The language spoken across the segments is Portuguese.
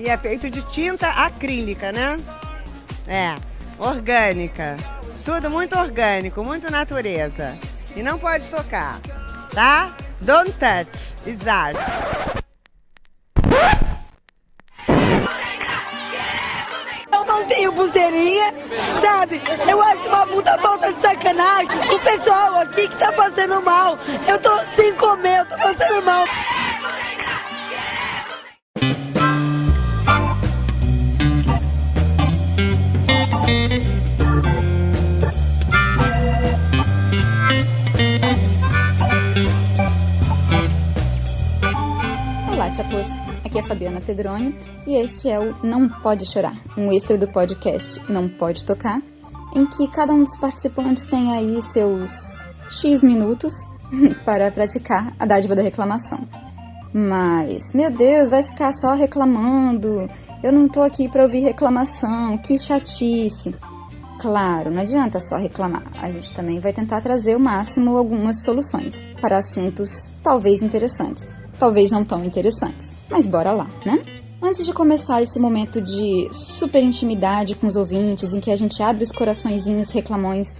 E é feito de tinta acrílica, né? É, orgânica. Tudo muito orgânico, muito natureza. E não pode tocar, tá? Don't touch, it's art. Eu não tenho pulseirinha, sabe? Eu acho uma puta falta de sacanagem. O pessoal aqui que tá passando mal. Eu tô sem comer, eu tô passando mal. Olá, chapôs. Aqui é a Fabiana Pedroni e este é o Não Pode Chorar, um extra do podcast Não Pode Tocar, em que cada um dos participantes tem aí seus X minutos para praticar a dádiva da reclamação. Mas, meu Deus, vai ficar só reclamando, eu não tô aqui para ouvir reclamação, que chatice. Claro, não adianta só reclamar, a gente também vai tentar trazer o máximo algumas soluções para assuntos talvez interessantes. Talvez não tão interessantes, mas bora lá, né? Antes de começar esse momento de super intimidade com os ouvintes, em que a gente abre os coraçõezinhos reclamões,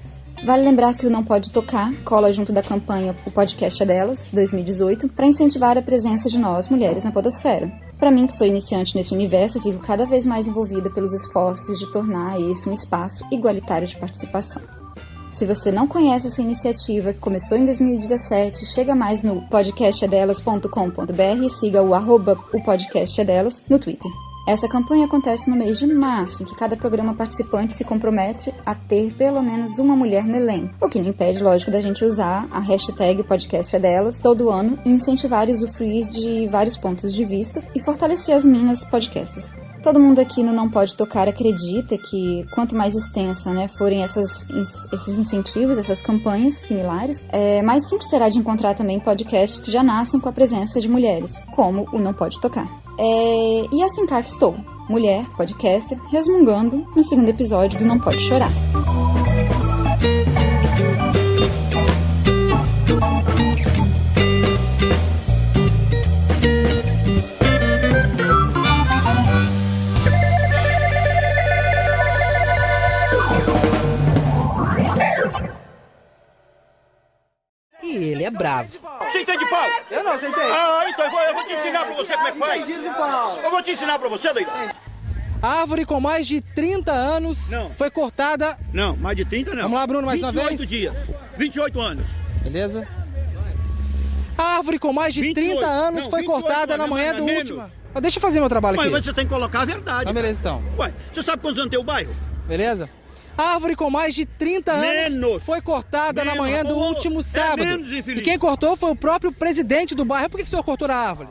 vale lembrar que o Não Pode Tocar cola junto da campanha O Podcast é Delas, 2018, para incentivar a presença de nós, mulheres, na podosfera. Para mim, que sou iniciante nesse universo, eu fico cada vez mais envolvida pelos esforços de tornar esse um espaço igualitário de participação. Se você não conhece essa iniciativa, que começou em 2017, chega mais no podcastadelas.com.br e siga o @opodcastadelas no Twitter. Essa campanha acontece no mês de março, em que cada programa participante se compromete a ter pelo menos uma mulher no elenco, o que não impede, lógico, da gente usar a hashtag podcastadelas todo ano e incentivar e usufruir de vários pontos de vista e fortalecer as minas podcasters. Todo mundo aqui no Não Pode Tocar acredita que quanto mais extensa, né, forem esses incentivos, essas campanhas similares, mais simples será de encontrar também podcasts que já nascem com a presença de mulheres, como o Não Pode Tocar. E assim cá que estou, mulher, podcaster, resmungando no segundo episódio do Não Pode Chorar. Ele é bravo. Você entende pau? Eu não, você entende? Ah, então eu vou te ensinar pra você como é que faz. Eu vou te ensinar pra você, doido. A árvore com mais de 30 anos foi cortada... Não, mais de 30 não. Vamos lá, Bruno, mais uma vez? 28 dias. 28 anos. Beleza? A árvore com mais de 28, 30 anos foi 28 cortada na anos, manhã mais do ou último... menos. Deixa eu fazer meu trabalho aqui. Mas você tem que colocar a verdade. Tá, beleza, então. Ué, você sabe quantos anos tem o bairro? Beleza? A árvore com mais de 30 anos foi cortada na manhã do último sábado. E quem cortou foi o próprio presidente do bairro. Por que o senhor cortou a árvore?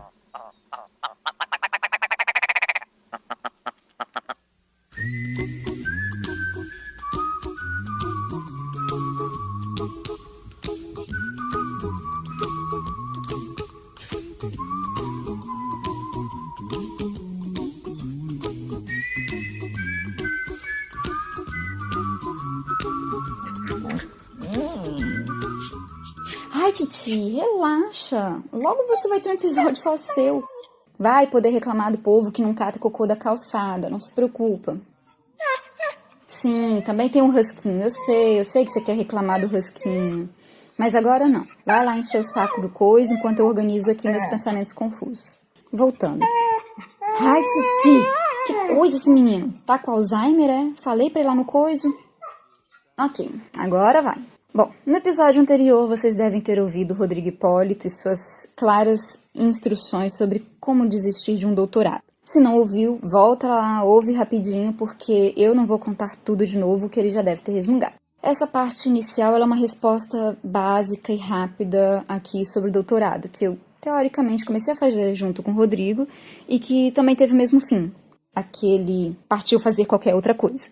Ai, Titi, relaxa. Logo você vai ter um episódio só seu. Vai poder reclamar do povo que não cata cocô da calçada, não se preocupa. Sim, também tem um husquinho, eu sei que você quer reclamar do husquinho. Mas agora não. Vai lá encher o saco do coisa enquanto eu organizo aqui meus pensamentos confusos. Voltando. Ai, Titi, que coisa esse menino. Tá com Alzheimer, é? Falei pra ir lá no coiso. Ok, agora vai. Bom, no episódio anterior vocês devem ter ouvido Rodrigo Hipólito e suas claras instruções sobre como desistir de um doutorado. Se não ouviu, volta lá, ouve rapidinho, porque eu não vou contar tudo de novo que ele já deve ter resmungado. Essa parte inicial ela é uma resposta básica e rápida aqui sobre o doutorado, que eu teoricamente comecei a fazer junto com o Rodrigo e que também teve o mesmo fim. Aquele partiu fazer qualquer outra coisa.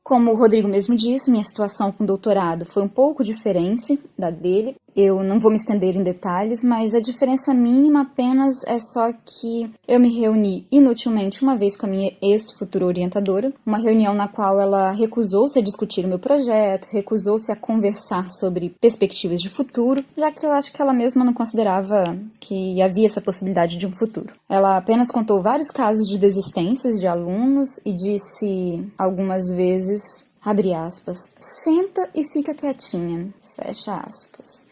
Como o Rodrigo mesmo disse, minha situação com o doutorado foi um pouco diferente da dele. Eu não vou me estender em detalhes, mas a diferença mínima apenas é só que eu me reuni inutilmente uma vez com a minha ex-futura orientadora, uma reunião na qual ela recusou-se a discutir o meu projeto, recusou-se a conversar sobre perspectivas de futuro, já que eu acho que ela mesma não considerava que havia essa possibilidade de um futuro. Ela apenas contou vários casos de desistências de alunos e disse algumas vezes, abre aspas, senta e fica quietinha, fecha aspas.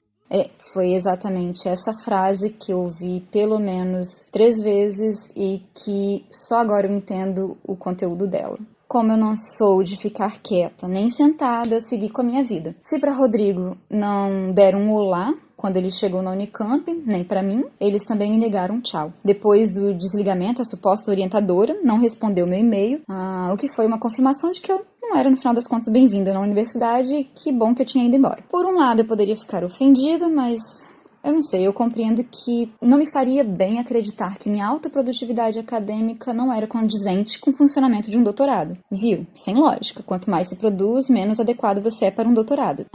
Foi exatamente essa frase que eu ouvi pelo menos 3 vezes e que só agora eu entendo o conteúdo dela. Como eu não sou de ficar quieta nem sentada, eu segui com a minha vida. Se para Rodrigo não deram um olá quando ele chegou na Unicamp, nem para mim, eles também me negaram um tchau. Depois do desligamento, a suposta orientadora não respondeu meu e-mail, o que foi uma confirmação de que eu não era, no final das contas, bem-vinda na universidade e que bom que eu tinha ido embora. Por um lado, eu poderia ficar ofendida, mas eu não sei, eu compreendo que não me faria bem acreditar que minha alta produtividade acadêmica não era condizente com o funcionamento de um doutorado. Viu? Sem lógica. Quanto mais se produz, menos adequado você é para um doutorado.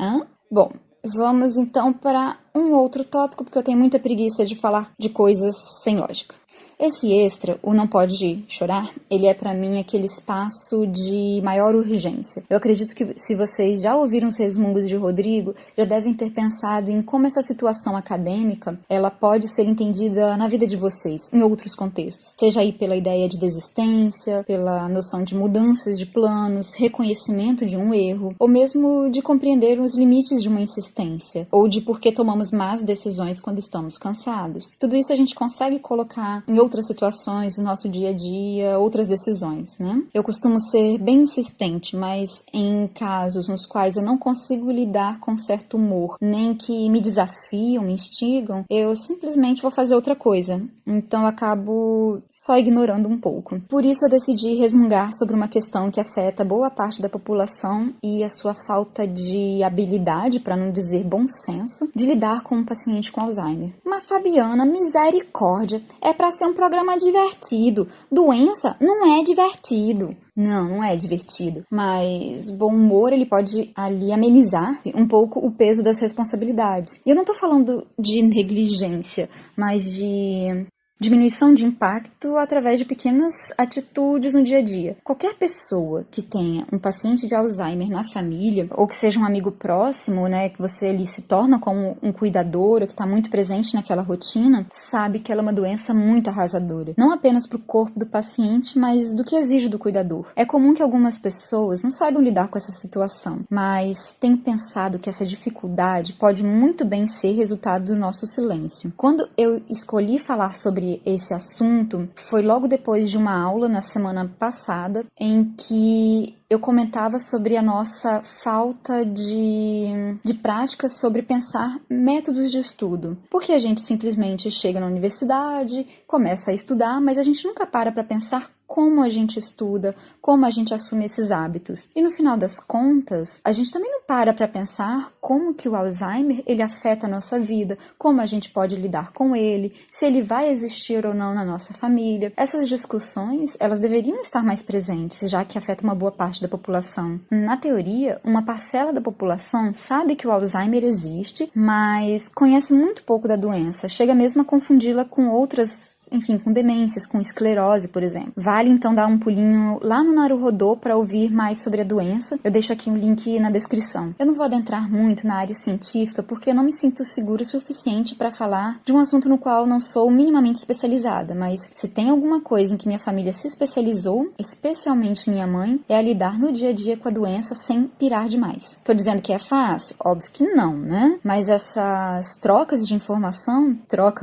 Bom, vamos então para um outro tópico, porque eu tenho muita preguiça de falar de coisas sem lógica. Esse extra, o Não Pode Chorar, ele é pra mim aquele espaço de maior urgência. Eu acredito que se vocês já ouviram os resmungos de Rodrigo, já devem ter pensado em como essa situação acadêmica, ela pode ser entendida na vida de vocês, em outros contextos. Seja aí pela ideia de desistência, pela noção de mudanças de planos, reconhecimento de um erro, ou mesmo de compreender os limites de uma insistência, ou de por que tomamos más decisões quando estamos cansados. Tudo isso a gente consegue colocar em outras situações do nosso dia a dia, outras decisões, né? Eu costumo ser bem insistente, mas em casos nos quais eu não consigo lidar com certo humor, nem que me desafiam, me instigam, eu simplesmente vou fazer outra coisa. Então eu acabo só ignorando um pouco. Por isso eu decidi resmungar sobre uma questão que afeta boa parte da população e a sua falta de habilidade, para não dizer bom senso, de lidar com um paciente com Alzheimer. Mas Fabiana, misericórdia, é para ser um programa divertido. Doença não é divertido. Não é divertido. Mas bom humor, ele pode ali amenizar um pouco o peso das responsabilidades. E eu não tô falando de negligência, mas de diminuição de impacto através de pequenas atitudes no dia a dia. Qualquer pessoa que tenha um paciente de Alzheimer na família, ou que seja um amigo próximo, né, que você ali se torna como um cuidador, ou que está muito presente naquela rotina, sabe que ela é uma doença muito arrasadora. Não apenas para o corpo do paciente, mas do que exige do cuidador. É comum que algumas pessoas não saibam lidar com essa situação, mas tenho pensado que essa dificuldade pode muito bem ser resultado do nosso silêncio. Quando eu escolhi falar sobre esse assunto, foi logo depois de uma aula na semana passada, em que eu comentava sobre a nossa falta de prática sobre pensar métodos de estudo. Porque a gente simplesmente chega na universidade, começa a estudar, mas a gente nunca para pensar como a gente estuda, como a gente assume esses hábitos. E no final das contas, a gente também não para pensar como que o Alzheimer ele afeta a nossa vida, como a gente pode lidar com ele, se ele vai existir ou não na nossa família. Essas discussões, elas deveriam estar mais presentes, já que afeta uma boa parte da população. Na teoria, uma parcela da população sabe que o Alzheimer existe, mas conhece muito pouco da doença, chega mesmo a confundi-la com outras, com demências, com esclerose, por exemplo. Vale então dar um pulinho lá no Naruhodô para ouvir mais sobre a doença. Eu deixo aqui um link na descrição. Eu não vou adentrar muito na área científica porque eu não me sinto segura o suficiente para falar de um assunto no qual não sou minimamente especializada, mas se tem alguma coisa em que minha família se especializou, especialmente minha mãe, é a lidar no dia a dia com a doença sem pirar demais. Tô dizendo que é fácil? Óbvio que não, né? Mas essas trocas de informação,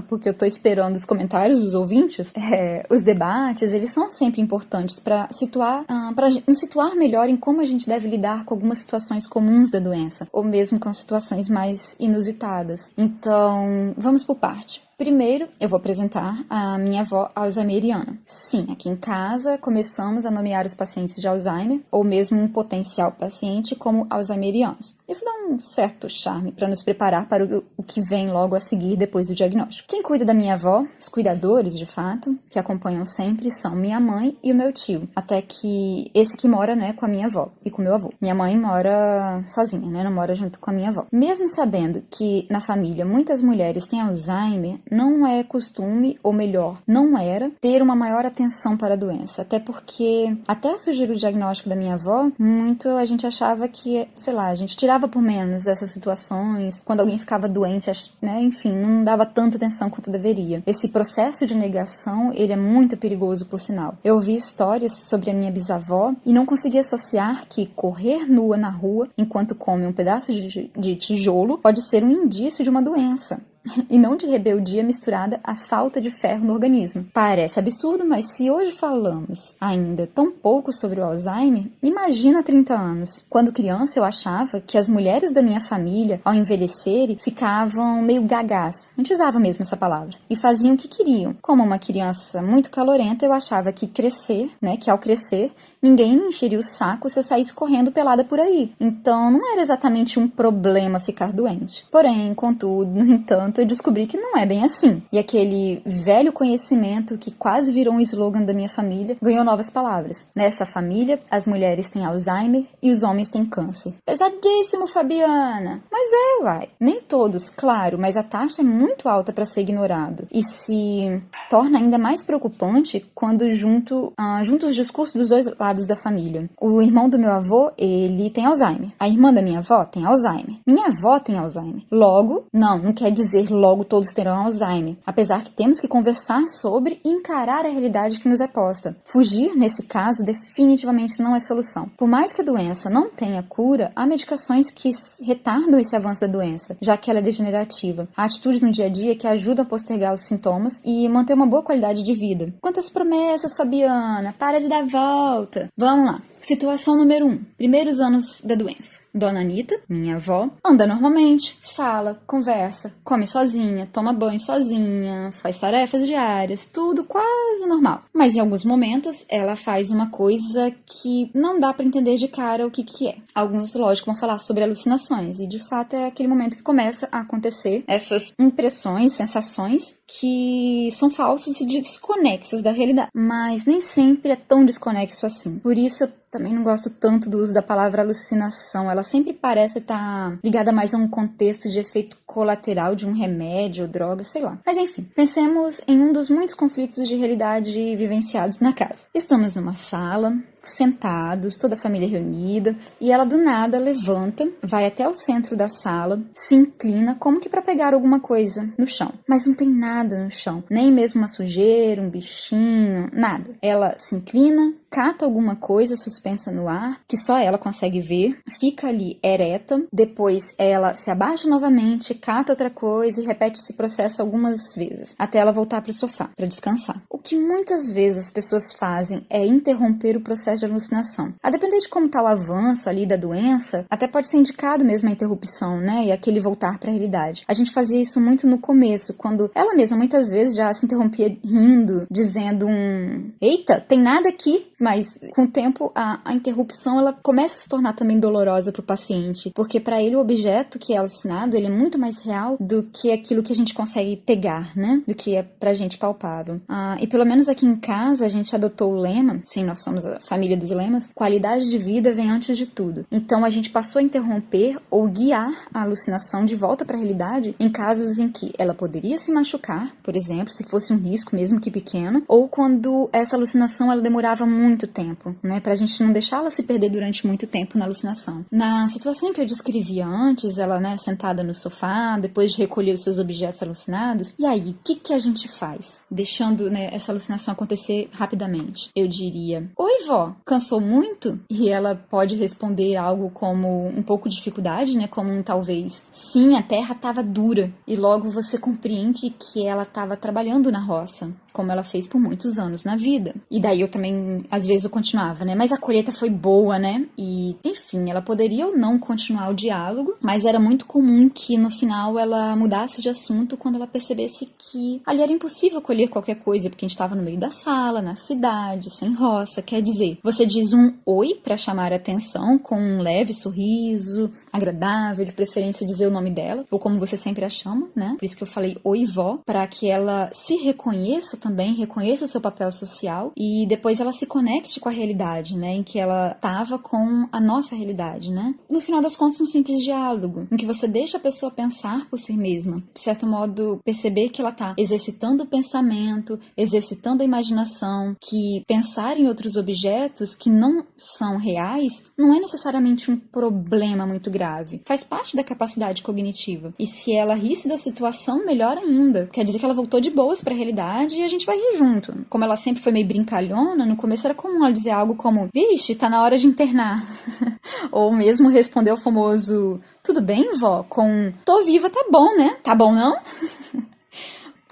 porque eu tô esperando os comentários dos ouvintes, os debates, eles são sempre importantes para nos situar melhor em como a gente deve lidar com algumas situações comuns da doença, ou mesmo com situações mais inusitadas. Então, vamos por parte. Primeiro, eu vou apresentar a minha avó alzheimeriana. Sim, aqui em casa começamos a nomear os pacientes de Alzheimer, ou mesmo um potencial paciente, como alzheimerianos. Isso dá um certo charme para nos preparar para o que vem logo a seguir depois do diagnóstico. Quem cuida da minha avó, os cuidadores de fato, que acompanham sempre, são minha mãe e o meu tio. Até que esse que mora, né, com a minha avó e com o meu avô. Minha mãe mora sozinha, né, não mora junto com a minha avó. Mesmo sabendo que na família muitas mulheres têm Alzheimer, não é costume, ou melhor, não era, ter uma maior atenção para a doença. Até porque, até surgir o diagnóstico da minha avó, muito a gente achava que, sei lá, a gente tirava por menos essas situações, quando alguém ficava doente, né, enfim, não dava tanta atenção quanto deveria. Esse processo de negação, ele é muito perigoso, por sinal. Eu ouvi histórias sobre a minha bisavó e não conseguia associar que correr nua na rua enquanto come um pedaço de tijolo pode ser um indício de uma doença. E não de rebeldia misturada à falta de ferro no organismo. Parece absurdo, mas se hoje falamos ainda tão pouco sobre o Alzheimer, imagina há 30 anos. Quando criança, eu achava que as mulheres da minha família, ao envelhecerem, ficavam meio gagás. A gente usava mesmo essa palavra. E faziam o que queriam. Como uma criança muito calorenta, eu achava que crescer, né, que ao crescer, ninguém me encheria o saco se eu saísse correndo pelada por aí. Então, não era exatamente um problema ficar doente. Porém, contudo, no entanto, eu descobri que não é bem assim. E aquele velho conhecimento que quase virou um slogan da minha família ganhou novas palavras. Nessa família, as mulheres têm Alzheimer e os homens têm câncer. Pesadíssimo, Fabiana! Mas uai. Nem todos, claro, mas a taxa é muito alta para ser ignorado. E se torna ainda mais preocupante quando junto os discursos dos dois lados da família. O irmão do meu avô, ele tem Alzheimer. A irmã da minha avó tem Alzheimer. Minha avó tem Alzheimer. Logo, não quer dizer logo todos terão Alzheimer. Apesar que temos que conversar sobre e encarar a realidade que nos é posta. Fugir, nesse caso, definitivamente não é solução. Por mais que a doença não tenha cura, há medicações que retardam esse avanço da doença, já que ela é degenerativa. Há atitudes no dia a dia que ajudam a postergar os sintomas e manter uma boa qualidade de vida. Quantas promessas, Fabiana! Para de dar volta! Vamos lá. Situação número 1. Primeiros anos da doença. Dona Anita, minha avó, anda normalmente, fala, conversa, come sozinha, toma banho sozinha, faz tarefas diárias, tudo quase normal. Mas em alguns momentos ela faz uma coisa que não dá para entender de cara o que é. Alguns, lógico, vão falar sobre alucinações e de fato é aquele momento que começa a acontecer essas impressões, sensações que são falsas e desconexas da realidade. Mas nem sempre é tão desconexo assim. Por isso eu também não gosto tanto do uso da palavra alucinação. Ela sempre parece estar ligada mais a um contexto de efeito colateral de um remédio ou droga, sei lá. Mas enfim, pensemos em um dos muitos conflitos de realidade vivenciados na casa. Estamos numa sala, sentados, toda a família reunida, e ela do nada levanta, vai até o centro da sala, se inclina como que para pegar alguma coisa no chão. Mas não tem nada no chão, nem mesmo uma sujeira, um bichinho, nada. Ela se inclina, cata alguma coisa suspensa no ar, que só ela consegue ver, fica ali ereta, depois ela se abaixa novamente, cata outra coisa e repete esse processo algumas vezes, até ela voltar para o sofá, para descansar. O que muitas vezes as pessoas fazem é interromper o processo de alucinação. A depender de como está o avanço ali da doença, até pode ser indicado mesmo a interrupção, né, e aquele voltar para a realidade. A gente fazia isso muito no começo, quando ela mesma muitas vezes já se interrompia rindo, dizendo eita, tem nada aqui. Mas com o tempo a interrupção ela começa a se tornar também dolorosa para o paciente, porque para ele o objeto que é alucinado ele é muito mais real do que aquilo que a gente consegue pegar, né? Do que é pra gente palpável. E pelo menos aqui em casa a gente adotou o lema, sim, nós somos a família dos lemas, qualidade de vida vem antes de tudo. Então a gente passou a interromper ou guiar a alucinação de volta para a realidade em casos em que ela poderia se machucar, por exemplo, se fosse um risco mesmo que pequeno, ou quando essa alucinação ela demorava muito tempo, né, pra gente não deixar ela se perder durante muito tempo na alucinação. Na situação que eu descrevia antes, ela, né, sentada no sofá, depois de recolher os seus objetos alucinados, e aí, o que a gente faz? Deixando, né, essa alucinação acontecer rapidamente. Eu diria, oi vó, cansou muito? E ela pode responder algo como um pouco de dificuldade, né, como talvez, sim, a terra estava dura, e logo você compreende que ela estava trabalhando na roça, como ela fez por muitos anos na vida. E daí eu também, às vezes eu continuava, né? Mas a colheita foi boa, né? E, enfim, ela poderia ou não continuar o diálogo, mas era muito comum que no final ela mudasse de assunto quando ela percebesse que ali era impossível colher qualquer coisa, porque a gente estava no meio da sala, na cidade, sem roça. Quer dizer, você diz um oi para chamar a atenção com um leve sorriso, agradável, de preferência dizer o nome dela, ou como você sempre a chama, né? Por isso que eu falei oi vó, para que ela se reconheça também, reconheça o seu papel social e depois ela se conecte com a realidade, né? Em que ela estava com a nossa realidade, né? No final das contas, um simples diálogo, em que você deixa a pessoa pensar por si mesma, de certo modo, perceber que ela está exercitando o pensamento, exercitando a imaginação, que pensar em outros objetos que não são reais não é necessariamente um problema muito grave. Faz parte da capacidade cognitiva. E se ela risse da situação, melhor ainda. Quer dizer que ela voltou de boas para a realidade e a gente vai rir junto. Como ela sempre foi meio brincalhona, no começo era comum ela dizer algo como: vixe, tá na hora de internar. Ou mesmo responder o famoso: tudo bem, vó? Com tô viva, tá bom, né? Tá bom, não?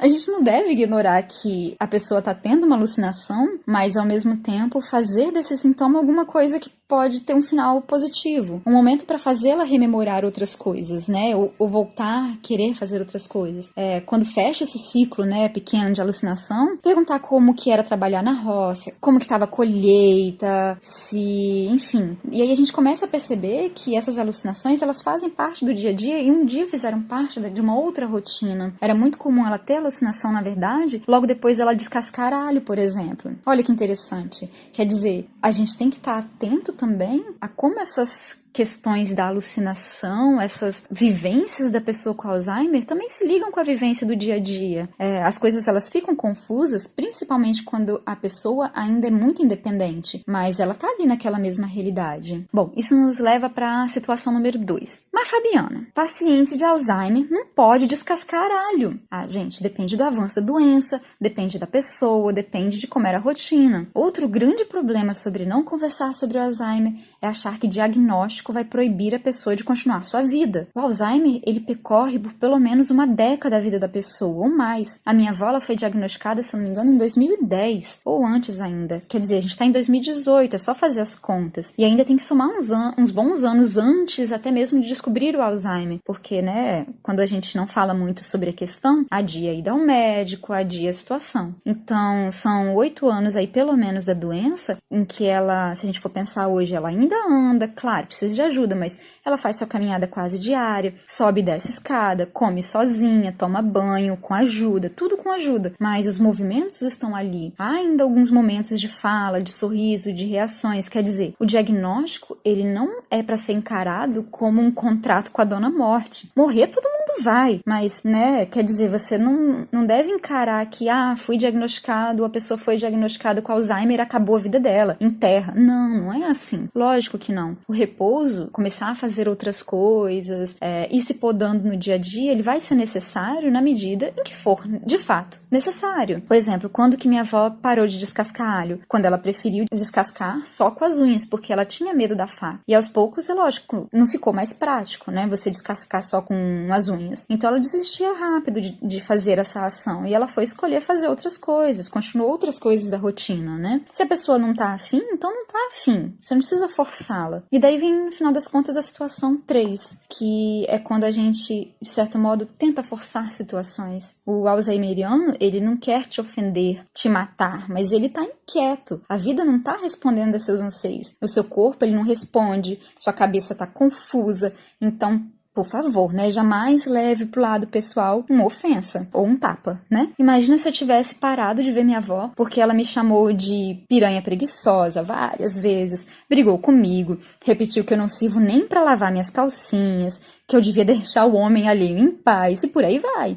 A gente não deve ignorar que a pessoa está tendo uma alucinação, mas ao mesmo tempo fazer desse sintoma alguma coisa que pode ter um final positivo. Um momento para fazê-la rememorar outras coisas, né? Ou voltar a querer fazer outras coisas. Quando fecha esse ciclo, né, pequeno de alucinação, perguntar como que era trabalhar na roça, como que estava a colheita, enfim. E aí a gente começa a perceber que essas alucinações, elas fazem parte do dia a dia e um dia fizeram parte de uma outra rotina. Era muito comum ela ter alucinação, na verdade, logo depois ela descascar alho, por exemplo. Olha que interessante. Quer dizer, a gente tem que estar atento também a como essas questões da alucinação, essas vivências da pessoa com Alzheimer também se ligam com a vivência do dia a dia. As coisas elas ficam confusas, principalmente quando a pessoa ainda é muito independente, mas ela tá ali naquela mesma realidade. Bom, isso nos leva para a situação número 2. Mas Fabiana, paciente de Alzheimer não pode descascar alho. Gente, depende do avanço da doença, depende da pessoa, depende de como era a rotina. Outro grande problema sobre não conversar sobre o Alzheimer é achar que diagnóstico vai proibir a pessoa de continuar sua vida. O Alzheimer, ele percorre por pelo menos uma década da vida da pessoa, ou mais. A minha avó, ela foi diagnosticada, se não me engano, em 2010, ou antes ainda. Quer dizer, a gente está em 2018, é só fazer as contas. E ainda tem que somar uns bons anos antes, até mesmo de descobrir o Alzheimer. Porque, né, quando a gente não fala muito sobre a questão, adia a ida ao médico, adia a situação. Então, são 8 anos aí, pelo menos, da doença, em que ela, se a gente for pensar hoje, ela ainda anda, claro, precisa de ajuda, mas ela faz sua caminhada quase diária, sobe e desce escada, come sozinha, toma banho com ajuda, tudo com ajuda, mas os movimentos estão ali. Há ainda alguns momentos de fala, de sorriso, de reações, quer dizer, o diagnóstico, ele não é para ser encarado como um contrato com a dona morte. Morrer todo mundo vai, mas, né, quer dizer, você não deve encarar que, fui diagnosticado, a pessoa foi diagnosticada com Alzheimer, acabou a vida dela, enterra. Não é assim. Lógico que não. O repouso, começar a fazer outras coisas, ir se podando no dia a dia, ele vai ser necessário na medida em que for, de fato, necessário. Por exemplo, quando que minha avó parou de descascar alho? Quando ela preferiu descascar só com as unhas, porque ela tinha medo da faca. E aos poucos, é lógico, não ficou mais prático, né? Você descascar só com as unhas. Então ela desistia rápido de fazer essa ação. E ela foi escolher fazer outras coisas, continuou outras coisas da rotina, né? Se a pessoa não tá afim, então não tá afim. Você não precisa forçá-la. E daí vem, no final das contas, a situação 3, que é quando a gente, de certo modo, tenta forçar situações. O alzheimeriano, ele não quer te ofender, te matar, mas ele tá inquieto. A vida não tá respondendo a seus anseios. O seu corpo, ele não responde, sua cabeça tá confusa. Então, por favor, né? Jamais leve pro lado pessoal uma ofensa ou um tapa, né? Imagina se eu tivesse parado de ver minha avó porque ela me chamou de piranha preguiçosa várias vezes, brigou comigo, repetiu que eu não sirvo nem pra lavar minhas calcinhas, que eu devia deixar o homem alheio em paz e por aí vai.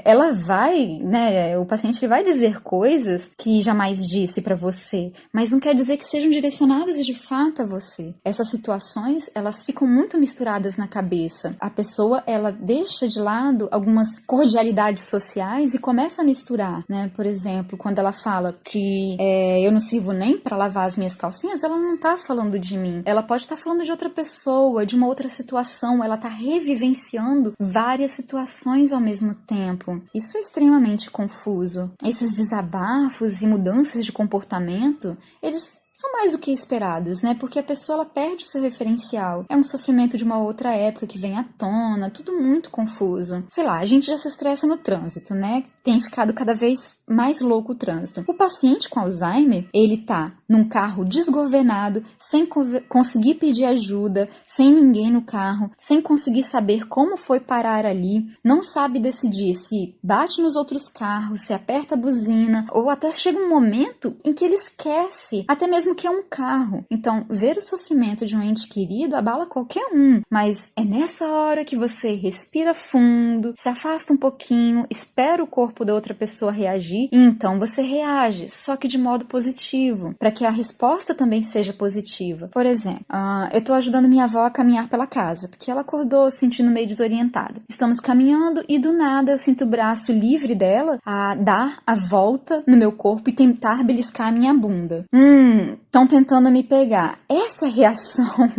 Ela vai, né? O paciente ele vai dizer coisas que jamais disse pra você, mas não quer dizer que sejam direcionadas de fato a você. Essas situações, elas ficam muito misturadas na cabeça. A pessoa, ela deixa de lado algumas cordialidades sociais e começa a misturar, né? Por exemplo, quando ela fala que eu não sirvo nem pra lavar as minhas calcinhas, ela não tá falando de mim. Ela pode estar falando de outra pessoa, de uma outra situação, ela tá revivenciando várias situações ao mesmo tempo. Isso é extremamente confuso. Esses desabafos e mudanças de comportamento, eles são mais do que esperados, né? Porque a pessoa ela perde o seu referencial. É um sofrimento de uma outra época que vem à tona, tudo muito confuso. Sei lá, a gente já se estressa no trânsito, né? Tem ficado cada vez mais louco o trânsito. O paciente com Alzheimer, ele tá num carro desgovernado, sem conseguir pedir ajuda, sem ninguém no carro, sem conseguir saber como foi parar ali, não sabe decidir se bate nos outros carros, se aperta a buzina, ou até chega um momento em que ele esquece, até mesmo que é um carro. Então, ver o sofrimento de um ente querido abala qualquer um, mas é nessa hora que você respira fundo, se afasta um pouquinho, espera o corpo da outra pessoa reagir, e então você reage, só que de modo positivo, para que a resposta também seja positiva. Por exemplo, eu tô ajudando minha avó a caminhar pela casa, porque ela acordou se sentindo meio desorientada. Estamos caminhando e do nada eu sinto o braço livre dela a dar a volta no meu corpo e tentar beliscar a minha bunda. Estão tentando me pegar. Essa é a reação.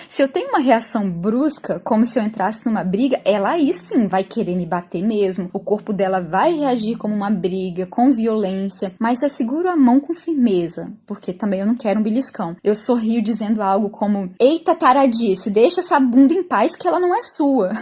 Se eu tenho uma reação brusca, como se eu entrasse numa briga, ela aí sim vai querer me bater mesmo. O corpo dela vai reagir como uma briga, com violência, mas eu seguro a mão com firmeza, porque também eu não quero um beliscão. Eu sorrio dizendo algo como: eita taradice, deixa essa bunda em paz que ela não é sua.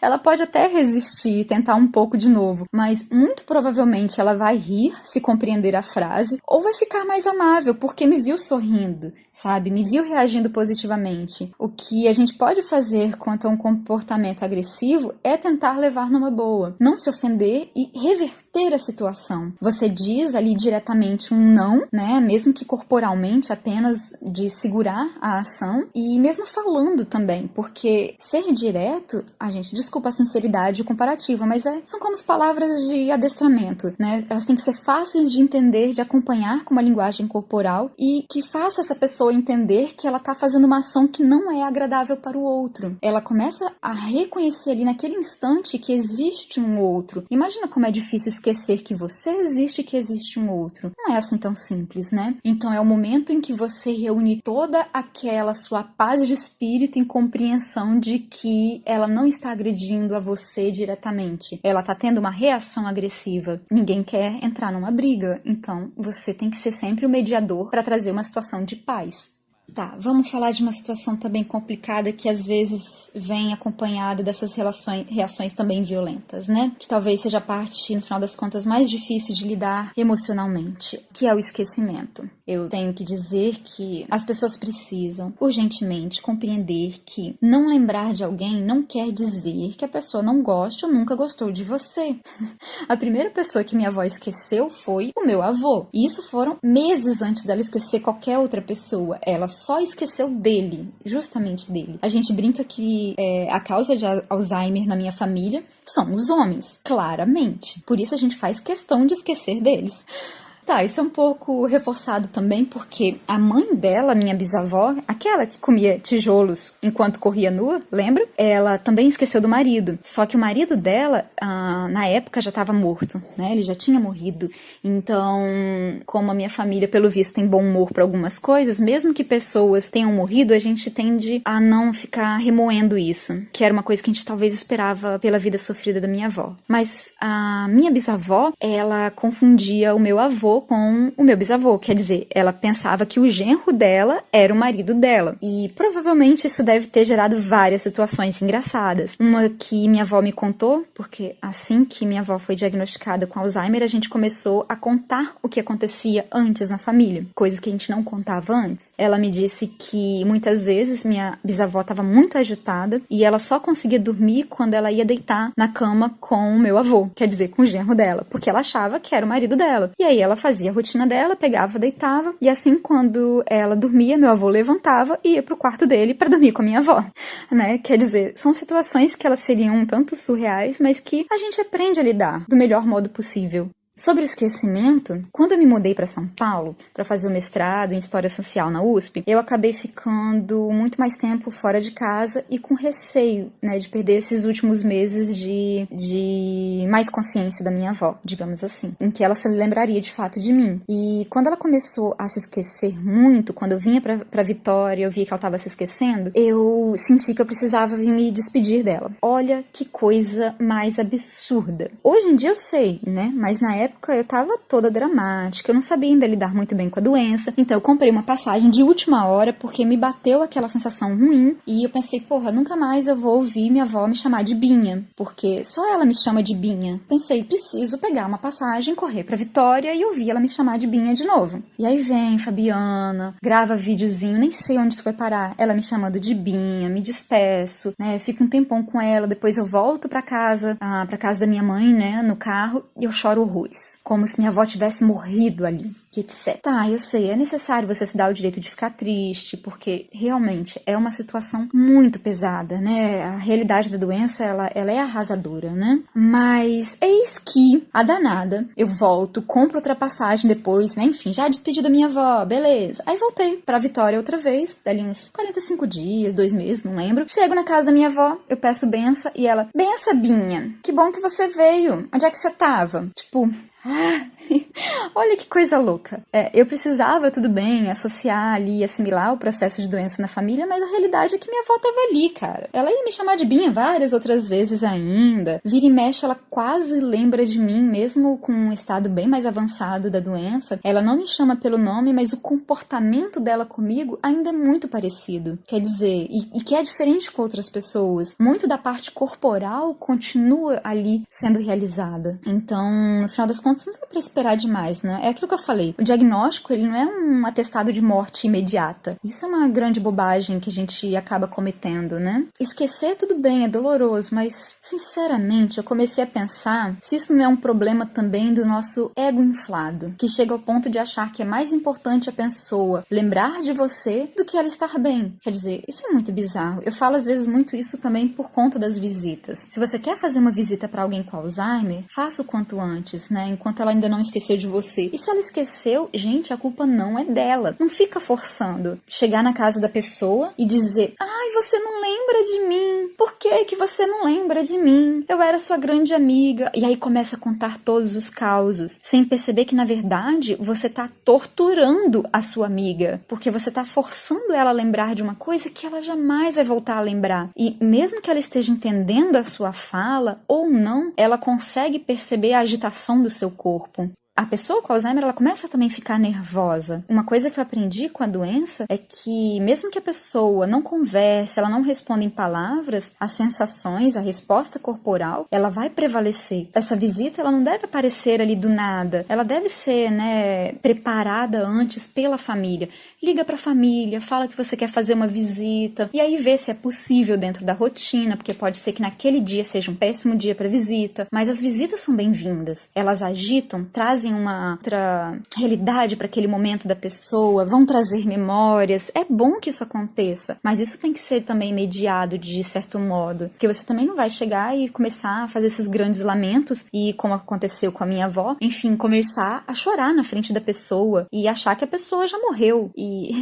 Ela pode até resistir e tentar um pouco de novo, mas muito provavelmente ela vai rir se compreender a frase, ou vai ficar mais amável porque me viu sorrindo, sabe? Me viu reagindo positivamente. O que a gente pode fazer quanto a um comportamento agressivo é tentar levar numa boa, não se ofender e reverter a situação. Você diz ali diretamente um não, né? Mesmo que corporalmente, apenas de segurar a ação, e mesmo falando também, porque ser direto, a gente desculpa a sinceridade comparativa, mas são como as palavras de adestramento, né? Elas têm que ser fáceis de entender, de acompanhar com uma linguagem corporal e que faça essa pessoa entender que ela tá fazendo uma ação que não é agradável para o outro. Ela começa a reconhecer ali naquele instante que existe um outro. Imagina como é difícil esquecer que você existe e que existe um outro. Não é assim tão simples, né? Então é o momento em que você reúne toda aquela sua paz de espírito em compreensão de que ela não está agredindo a você diretamente. Ela tá tendo uma reação agressiva. Ninguém quer entrar numa briga, então você tem que ser sempre o mediador para trazer uma situação de paz. Tá, vamos falar de uma situação também complicada que às vezes vem acompanhada dessas reações também violentas, né? Que talvez seja a parte, no final das contas, mais difícil de lidar emocionalmente, que é o esquecimento. Eu tenho que dizer que as pessoas precisam urgentemente compreender que não lembrar de alguém não quer dizer que a pessoa não goste ou nunca gostou de você. A primeira pessoa que minha avó esqueceu foi o meu avô. E isso foram meses antes dela esquecer qualquer outra pessoa. Ela só esqueceu dele, justamente dele. A gente brinca que a causa de Alzheimer na minha família são os homens, claramente. Por isso a gente faz questão de esquecer deles. Tá, isso é um pouco reforçado também porque a mãe dela, minha bisavó, aquela que comia tijolos enquanto corria nua, lembra? Ela também esqueceu do marido. Só que o marido dela, na época, já estava morto, né? Ele já tinha morrido. Então, como a minha família, pelo visto, tem bom humor para algumas coisas, mesmo que pessoas tenham morrido, a gente tende a não ficar remoendo isso, que era uma coisa que a gente talvez esperava pela vida sofrida da minha avó. Mas a minha bisavó, ela confundia o meu avô com o meu bisavô, quer dizer, ela pensava que o genro dela era o marido dela, e provavelmente isso deve ter gerado várias situações engraçadas. Uma que minha avó me contou, porque assim que minha avó foi diagnosticada com Alzheimer, a gente começou a contar o que acontecia antes na família, coisas que a gente não contava antes. Ela me disse que muitas vezes minha bisavó estava muito agitada e ela só conseguia dormir quando ela ia deitar na cama com o meu avô, quer dizer, com o genro dela, porque ela achava que era o marido dela. E aí ela fazia a rotina dela, pegava, deitava, e assim quando ela dormia, meu avô levantava e ia pro quarto dele para dormir com a minha avó, né? Quer dizer, são situações que elas seriam um tanto surreais, mas que a gente aprende a lidar do melhor modo possível. Sobre o esquecimento, quando eu me mudei para São Paulo para fazer o mestrado em História Social na USP, eu acabei ficando muito mais tempo fora de casa e com receio, né, de perder esses últimos meses de mais consciência da minha avó, digamos assim, em que ela se lembraria de fato de mim. E quando ela começou a se esquecer muito, quando eu vinha pra Vitória, eu via que ela estava se esquecendo, eu senti que eu precisava vir me despedir dela. Olha que coisa mais absurda. Hoje em dia eu sei, né, mas na época eu tava toda dramática, eu não sabia ainda lidar muito bem com a doença, então eu comprei uma passagem de última hora porque me bateu aquela sensação ruim e eu pensei, porra, nunca mais eu vou ouvir minha avó me chamar de Binha, porque só ela me chama de Binha. Pensei, preciso pegar uma passagem, correr pra Vitória e ouvir ela me chamar de Binha de novo. E aí vem Fabiana, grava videozinho, nem sei onde isso foi parar, ela me chamando de Binha, me despeço, né, fico um tempão com ela, depois eu volto pra casa da minha mãe, né, no carro, e eu choro horrores. Como se minha avó tivesse morrido ali, que etc. Tá, eu sei, é necessário você se dar o direito de ficar triste, porque realmente é uma situação muito pesada, né? A realidade da doença, ela é arrasadora, né? Mas eis que, a danada, eu volto, compro outra passagem depois, né? Enfim, já despedi da minha avó, beleza. Aí voltei pra Vitória outra vez, dali uns 45 dias, 2 meses, não lembro. Chego na casa da minha avó, eu peço benção e ela, benção, Binha, que bom que você veio. Onde é que você tava? Tipo... Olha que coisa louca. Eu precisava, tudo bem, associar ali, assimilar o processo de doença na família, mas a realidade é que minha avó tava ali, cara. Ela ia me chamar de Binha várias outras vezes ainda. Vira e mexe, ela quase lembra de mim, mesmo com um estado bem mais avançado da doença. Ela não me chama pelo nome, mas o comportamento dela comigo ainda é muito parecido. Quer dizer, e que é diferente com outras pessoas. Muito da parte corporal continua ali sendo realizada. Então, no final das contas, não dá pra esperar demais, né? É aquilo que eu falei. O diagnóstico, ele não é um atestado de morte imediata. Isso é uma grande bobagem que a gente acaba cometendo, né? Esquecer, tudo bem, é doloroso, mas, sinceramente, eu comecei a pensar se isso não é um problema também do nosso ego inflado, que chega ao ponto de achar que é mais importante a pessoa lembrar de você do que ela estar bem. Quer dizer, isso é muito bizarro. Eu falo, às vezes, muito isso também por conta das visitas. Se você quer fazer uma visita para alguém com Alzheimer, faça o quanto antes, né? Enquanto ela ainda não esqueceu de você. E se ela esqueceu, gente, a culpa não é dela. Não fica forçando. Chegar na casa da pessoa e dizer, ai, você não lembra de mim. Por que você não lembra de mim? Eu era sua grande amiga. E aí começa a contar todos os causos, sem perceber que, na verdade, você tá torturando a sua amiga. Porque você tá forçando ela a lembrar de uma coisa que ela jamais vai voltar a lembrar. E mesmo que ela esteja entendendo a sua fala, ou não, ela consegue perceber a agitação do seu corpo. A pessoa com Alzheimer, ela começa também a ficar nervosa. Uma coisa que eu aprendi com a doença é que, mesmo que a pessoa não converse, ela não responda em palavras, as sensações, a resposta corporal, ela vai prevalecer. Essa visita, ela não deve aparecer ali do nada. Ela deve ser, né, preparada antes pela família. Liga pra família, fala que você quer fazer uma visita, e aí vê se é possível dentro da rotina, porque pode ser que naquele dia seja um péssimo dia pra visita, mas as visitas são bem-vindas. Elas agitam, trazem uma outra realidade para aquele momento da pessoa, vão trazer memórias. É bom que isso aconteça, mas isso tem que ser também mediado de certo modo, porque você também não vai chegar e começar a fazer esses grandes lamentos e, como aconteceu com a minha avó, enfim, começar a chorar na frente da pessoa e achar que a pessoa já morreu e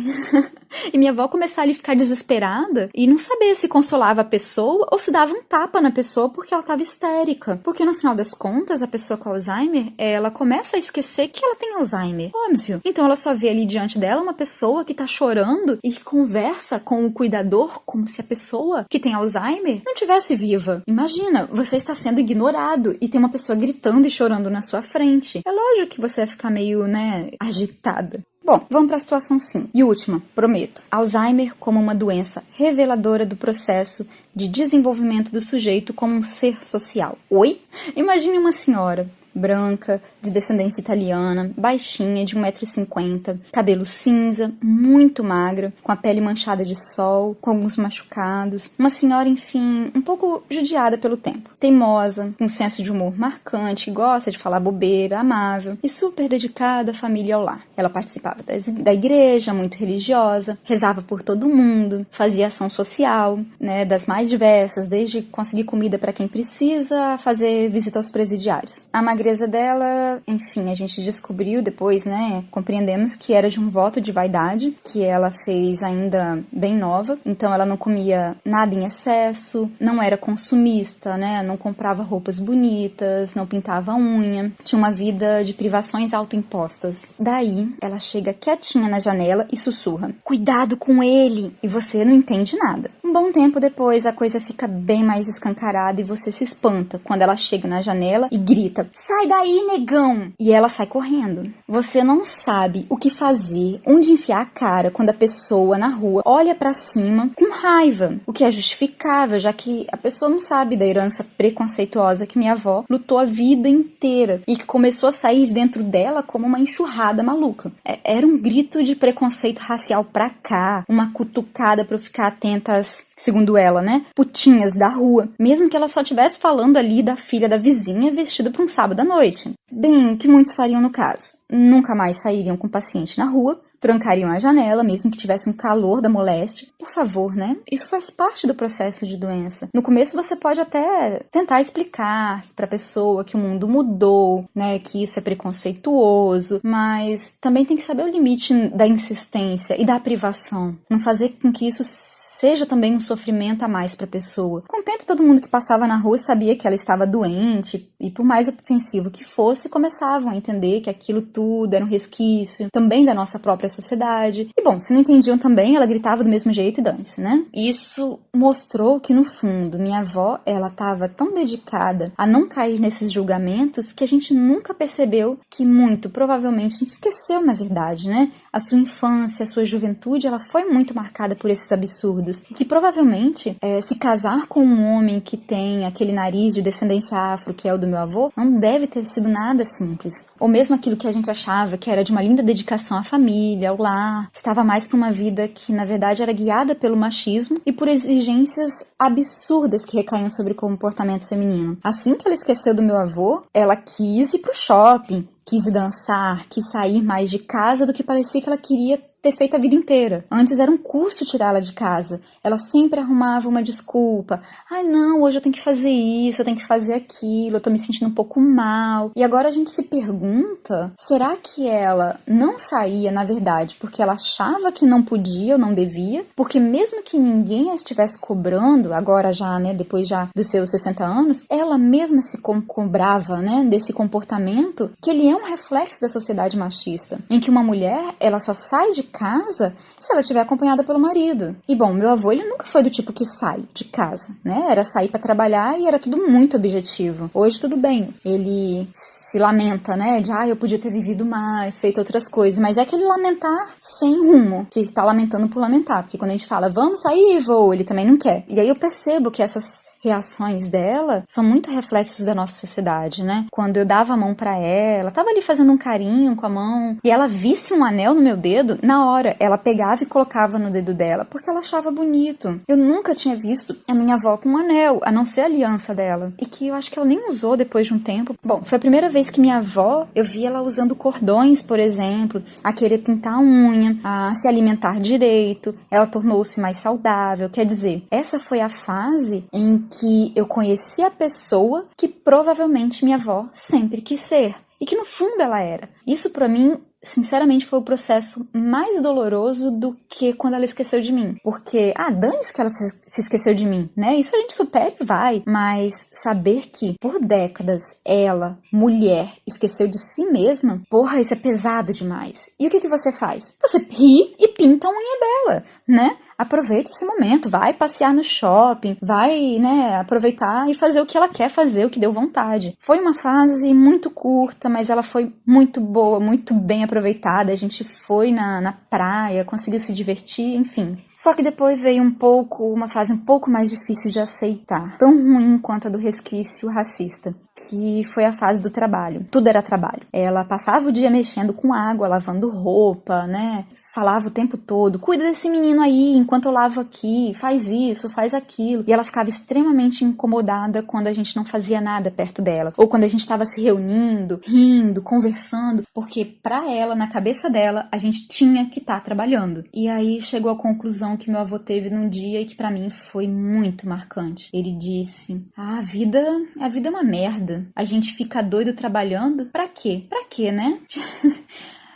minha avó começar ali a ficar desesperada e não saber se consolava a pessoa ou se dava um tapa na pessoa porque ela estava histérica, porque no final das contas a pessoa com Alzheimer, ela começa a esquecer que ela tem Alzheimer, óbvio. Então ela só vê ali diante dela uma pessoa que tá chorando e que conversa com o cuidador como se a pessoa que tem Alzheimer não tivesse viva. Imagina, você está sendo ignorado e tem uma pessoa gritando e chorando na sua frente. É lógico que você vai ficar meio, né, agitada. Bom, vamos para a situação 5. E última, prometo. Alzheimer como uma doença reveladora do processo de desenvolvimento do sujeito como um ser social. Oi? Imagine uma senhora branca, de descendência italiana, baixinha, de 1,50 m, cabelo cinza, muito magra, com a pele manchada de sol, com alguns machucados. Uma senhora, enfim, um pouco judiada pelo tempo. Teimosa, com um senso de humor marcante, gosta de falar bobeira, amável e super dedicada à família e ao lar. Ela participava da igreja, muito religiosa, rezava por todo mundo, fazia ação social, né, das mais diversas, desde conseguir comida para quem precisa, a fazer visita aos presidiários. A natureza dela, enfim, a gente descobriu depois, né, compreendemos que era de um voto de vaidade, que ela fez ainda bem nova, então ela não comia nada em excesso, não era consumista, né, não comprava roupas bonitas, não pintava a unha, tinha uma vida de privações autoimpostas. Daí, ela chega quietinha na janela e sussurra: cuidado com ele! E você não entende nada. Um bom tempo depois, a coisa fica bem mais escancarada e você se espanta quando ela chega na janela e grita: sai daí, negão! E ela sai correndo. Você não sabe o que fazer, onde enfiar a cara quando a pessoa na rua olha pra cima com raiva, o que é justificável, já que a pessoa não sabe da herança preconceituosa que minha avó lutou a vida inteira e que começou a sair de dentro dela como uma enxurrada maluca. Era um grito de preconceito racial pra cá, uma cutucada pra eu ficar atenta às, segundo ela, né, putinhas da rua, mesmo que ela só estivesse falando ali da filha da vizinha vestida pra um sábado à noite. Bem, o que muitos fariam no caso? Nunca mais sairiam com o paciente na rua, trancariam a janela, mesmo que tivesse um calor da moléstia. Por favor, né? Isso faz parte do processo de doença. No começo você pode até tentar explicar pra pessoa que o mundo mudou, né? Que isso é preconceituoso, mas também tem que saber o limite da insistência e da privação. Não fazer com que isso seja também um sofrimento a mais para a pessoa. Com o tempo, todo mundo que passava na rua sabia que ela estava doente e, por mais ofensivo que fosse, começavam a entender que aquilo tudo era um resquício também da nossa própria sociedade. E, bom, se não entendiam também, ela gritava do mesmo jeito e dane-se, né? Isso mostrou que, no fundo, minha avó, ela estava tão dedicada a não cair nesses julgamentos que a gente nunca percebeu que, muito provavelmente, a gente esqueceu, na verdade, né? A sua infância, a sua juventude, ela foi muito marcada por esses absurdos. Que provavelmente, se casar com um homem que tem aquele nariz de descendência afro, que é o do meu avô, não deve ter sido nada simples. Ou mesmo aquilo que a gente achava que era de uma linda dedicação à família, ao lar, estava mais para uma vida que, na verdade, era guiada pelo machismo e por exigências absurdas que recaíam sobre o comportamento feminino. Assim que ela esqueceu do meu avô, ela quis ir pro shopping, quis dançar, quis sair mais de casa do que parecia que ela queria ter feito a vida inteira. Antes era um custo tirá-la de casa. Ela sempre arrumava uma desculpa. Ai, não, hoje eu tenho que fazer isso, eu tenho que fazer aquilo, eu tô me sentindo um pouco mal. E agora a gente se pergunta, será que ela não saía, na verdade, porque ela achava que não podia ou não devia? Porque mesmo que ninguém a estivesse cobrando, agora já, né, depois já dos seus 60 anos, ela mesma se cobrava, né, desse comportamento, que ele é um reflexo da sociedade machista, em que uma mulher, ela só sai de casa se ela estiver acompanhada pelo marido. E bom, meu avô, ele nunca foi do tipo que sai de casa, né? Era sair pra trabalhar e era tudo muito objetivo. Hoje tudo bem, ele se lamenta, né? De, eu podia ter vivido mais, feito outras coisas, mas é aquele lamentar sem rumo, que está lamentando por lamentar, porque quando a gente fala, vamos sair, vô, ele também não quer. E aí eu percebo que essas reações dela são muito reflexos da nossa sociedade, né? Quando eu dava a mão pra ela, tava ali fazendo um carinho com a mão, e ela visse um anel no meu dedo, na hora ela pegava e colocava no dedo dela, porque ela achava bonito. Eu nunca tinha visto a minha avó com um anel, a não ser a aliança dela, e que eu acho que ela nem usou depois de um tempo. Bom, foi a primeira vez que minha avó, eu vi ela usando cordões, por exemplo, a querer pintar a unha, a se alimentar direito, ela tornou-se mais saudável, quer dizer, essa foi a fase em que eu conheci a pessoa que provavelmente minha avó sempre quis ser. E que no fundo ela era. Isso pra mim, sinceramente, foi o processo mais doloroso do que quando ela esqueceu de mim. Porque, dane-se que ela se esqueceu de mim, né? Isso a gente supera e vai. Mas saber que, por décadas, ela, mulher, esqueceu de si mesma, porra, isso é pesado demais. E o que você faz? Você ri e pinta a unha dela, né? Aproveita esse momento, vai passear no shopping, vai, né, aproveitar e fazer o que ela quer fazer, o que deu vontade. Foi uma fase muito curta, mas ela foi muito boa, muito bem aproveitada. A gente foi na praia, conseguiu se divertir, enfim. Só que depois veio uma fase um pouco mais difícil de aceitar, tão ruim quanto a do resquício racista, que foi a fase do trabalho. Tudo era trabalho. Ela passava o dia mexendo com água, lavando roupa, né? Falava o tempo todo, cuida desse menino aí, enquanto eu lavo aqui, faz isso, faz aquilo. E ela ficava extremamente incomodada quando a gente não fazia nada perto dela. Ou quando a gente estava se reunindo, rindo, conversando, porque pra ela, na cabeça dela, a gente tinha que estar trabalhando. E aí chegou à conclusão visão que meu avô teve num dia e que pra mim foi muito marcante. Ele disse: a vida é uma merda. A gente fica doido trabalhando. Pra quê? Pra quê, né?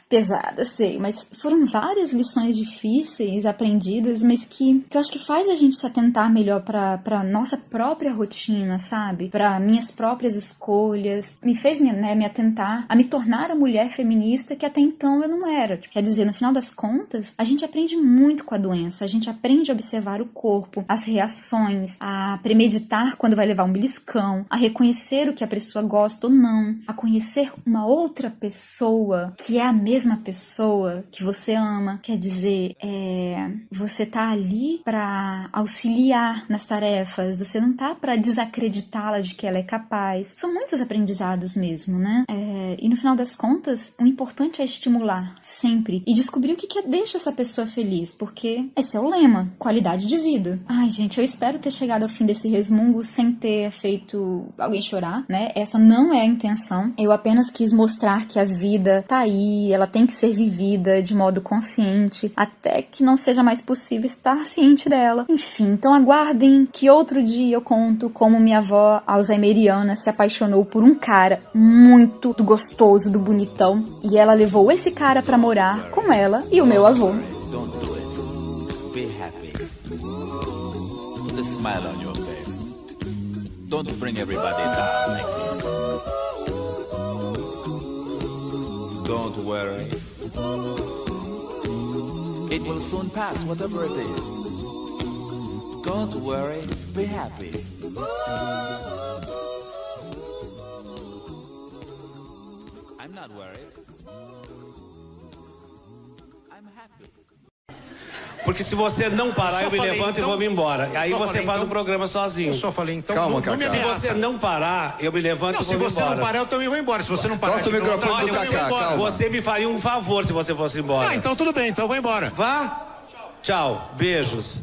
Pesado, eu sei, mas foram várias lições difíceis aprendidas, mas que eu acho que faz a gente se atentar melhor pra nossa própria rotina, sabe? Pra minhas próprias escolhas. Me fez, né, me atentar a me tornar a mulher feminista que até então eu não era. Quer dizer, no final das contas, a gente aprende muito com a doença, a gente aprende a observar o corpo, as reações, a premeditar quando vai levar um beliscão, a reconhecer o que a pessoa gosta ou não, a conhecer uma outra pessoa que é a mesma pessoa que você ama. Quer dizer, você tá ali pra auxiliar nas tarefas, você não tá pra desacreditá-la de que ela é capaz. São muitos aprendizados mesmo, né? E no final das contas, o importante é estimular sempre e descobrir o que deixa essa pessoa feliz, porque esse é o lema, qualidade de vida. Ai, gente, eu espero ter chegado ao fim desse resmungo sem ter feito alguém chorar, né? Essa não é a intenção. Eu apenas quis mostrar que a vida tá aí, ela tem que ser vivida de modo consciente, até que não seja mais possível estar ciente dela. Enfim, então aguardem que outro dia eu conto como minha avó alzheimeriana se apaixonou por um cara muito do gostoso, do bonitão, e ela levou esse cara pra morar com ela e o meu avô. Don't do it. Be happy. Put a smile on your face. Don't bring everybody down like this. Don't worry. It will soon pass, whatever it is. Don't worry, be happy. I'm not worried. I'm happy. Porque se você não parar, eu me levanto e vou me embora. Aí você faz o programa sozinho. Eu só falei, então. Calma, não me Cacá. Se você não parar, eu me levanto e vou me embora. Se você não parar, eu também vou embora. Se você não parar, Corta o microfone do Cacá, calma. Você me faria um favor se você fosse embora. Ah, então tudo bem, então eu vou embora. Vá. Tchau. Beijos.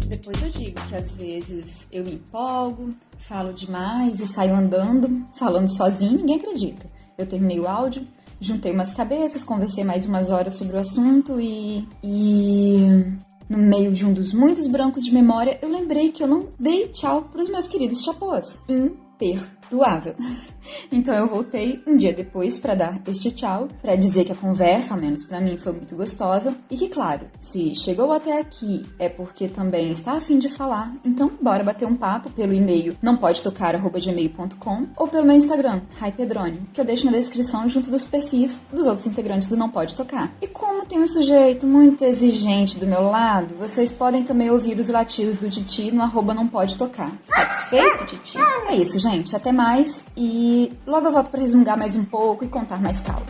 Depois eu digo que às vezes eu me empolgo, falo demais e saio andando, falando sozinho, ninguém acredita. Eu terminei o áudio, juntei umas cabeças, conversei mais umas horas sobre o assunto e no meio de um dos muitos brancos de memória, eu lembrei que eu não dei tchau pros meus queridos chapôs. Imperdoável. Então eu voltei um dia depois pra dar este tchau, pra dizer que a conversa, ao menos pra mim, foi muito gostosa e que, claro, se chegou até aqui é porque também está a fim de falar, então bora bater um papo pelo e-mail nãopodetocar@gmail.com ou pelo meu Instagram, @raipedrone, que eu deixo na descrição junto dos perfis dos outros integrantes do Não Pode Tocar. E como tem um sujeito muito exigente do meu lado, vocês podem também ouvir os latidos do Titi no @nãopodetocar. Satisfeito, Titi? É isso, gente. Até mais e logo eu volto para resmungar mais um pouco e contar mais causos.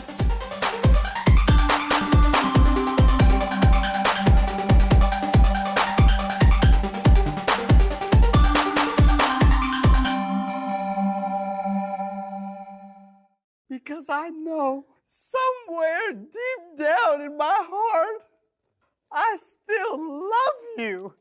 Because I know somewhere deep down in my heart, I still love you.